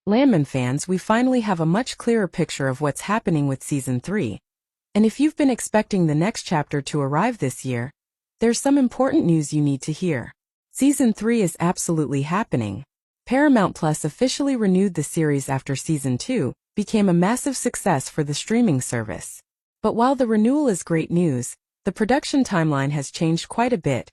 Landman fans, we finally have a much clearer picture of what's happening with Season 3. And if you've been expecting the next chapter to arrive this year, there's some important news you need to hear. Season 3 is absolutely happening. Paramount Plus officially renewed the series after Season 2 became a massive success for the streaming service. But while the renewal is great news, the production timeline has changed quite a bit,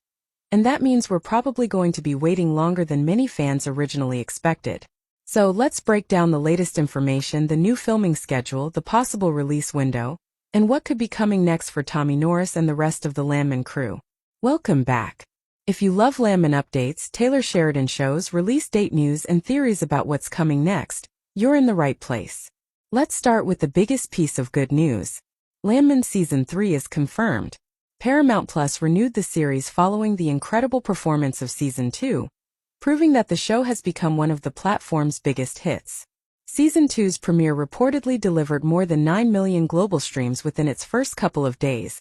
and that means we're probably going to be waiting longer than many fans originally expected. So let's break down the latest information, the new filming schedule, the possible release window, and what could be coming next for Tommy Norris and the rest of the Landman crew. Welcome back. If you love Landman updates, Taylor Sheridan shows, release date news, and theories about what's coming next, you're in the right place. Let's start with the biggest piece of good news. Landman Season 3 is confirmed. Paramount Plus renewed the series following the incredible performance of Season 2, proving that the show has become one of the platform's biggest hits. Season 2's premiere reportedly delivered more than 9 million global streams within its first couple of days,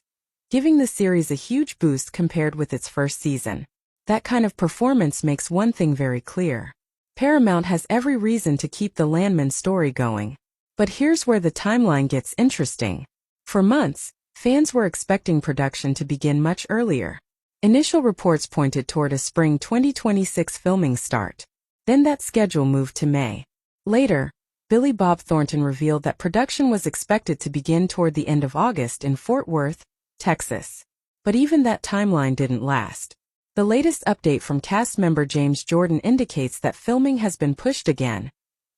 giving the series a huge boost compared with its first season. That kind of performance makes one thing very clear. Paramount has every reason to keep the Landman story going. But here's where the timeline gets interesting. For months, fans were expecting production to begin much earlier. Initial reports pointed toward a spring 2026 filming start. Then that schedule moved to May. Later, Billy Bob Thornton revealed that production was expected to begin toward the end of August in Fort Worth, Texas. But even that timeline didn't last. The latest update from cast member James Jordan indicates that filming has been pushed again,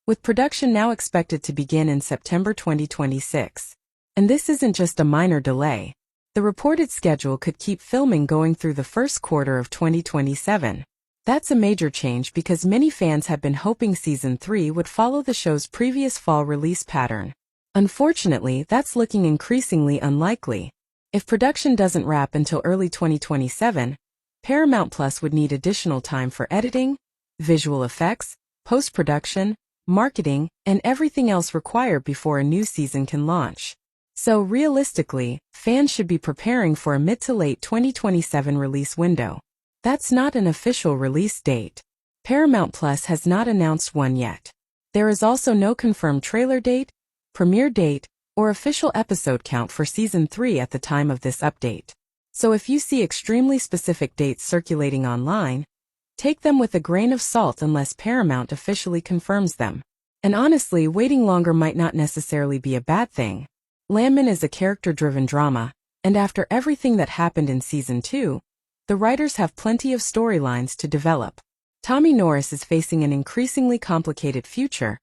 with production now expected to begin in September 2026. And this isn't just a minor delay. The reported schedule could keep filming going through the first quarter of 2027. That's a major change because many fans have been hoping Season 3 would follow the show's previous fall release pattern. Unfortunately, that's looking increasingly unlikely. If production doesn't wrap until early 2027, Paramount Plus would need additional time for editing, visual effects, post-production, marketing, and everything else required before a new season can launch. So realistically, fans should be preparing for a mid to late 2027 release window. That's not an official release date. Paramount Plus has not announced one yet. There is also no confirmed trailer date, premiere date, or official episode count for Season 3 at the time of this update. So if you see extremely specific dates circulating online, take them with a grain of salt unless Paramount officially confirms them. And honestly, waiting longer might not necessarily be a bad thing. Landman is a character-driven drama, and after everything that happened in Season 2, the writers have plenty of storylines to develop. Tommy Norris is facing an increasingly complicated future,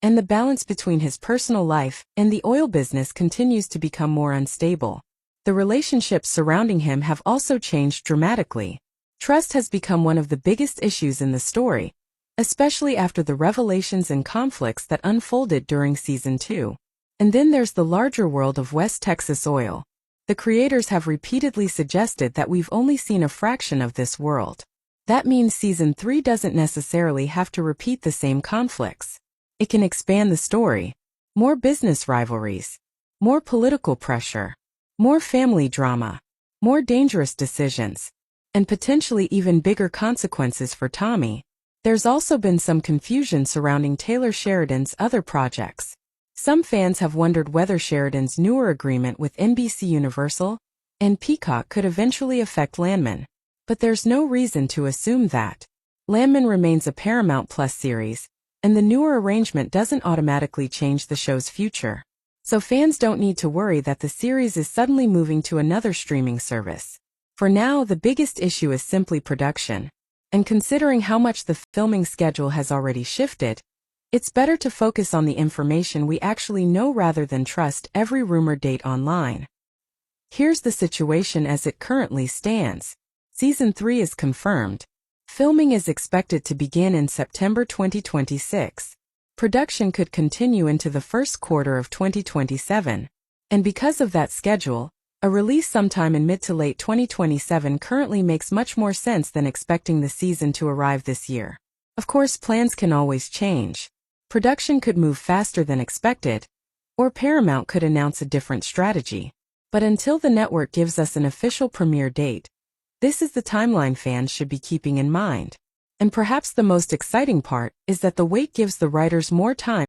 and the balance between his personal life and the oil business continues to become more unstable. The relationships surrounding him have also changed dramatically. Trust has become one of the biggest issues in the story, especially after the revelations and conflicts that unfolded during Season 2. And then there's the larger world of West Texas oil. The creators have repeatedly suggested that we've only seen a fraction of this world. That means Season 3 doesn't necessarily have to repeat the same conflicts. It can expand the story. More business rivalries. More political pressure. More family drama. More dangerous decisions. And potentially even bigger consequences for Tommy. There's also been some confusion surrounding Taylor Sheridan's other projects. Some fans have wondered whether Sheridan's newer agreement with NBC Universal and Peacock could eventually affect Landman. But there's no reason to assume that. Landman remains a Paramount Plus series, and the newer arrangement doesn't automatically change the show's future. So fans don't need to worry that the series is suddenly moving to another streaming service. For now, the biggest issue is simply production. And considering how much the filming schedule has already shifted, it's better to focus on the information we actually know rather than trust every rumored date online. Here's the situation as it currently stands. Season 3 is confirmed. Filming is expected to begin in September 2026. Production could continue into the first quarter of 2027. And because of that schedule, a release sometime in mid to late 2027 currently makes much more sense than expecting the season to arrive this year. Of course, plans can always change. Production could move faster than expected, or Paramount could announce a different strategy. But until the network gives us an official premiere date, this is the timeline fans should be keeping in mind. And perhaps the most exciting part is that the wait gives the writers more time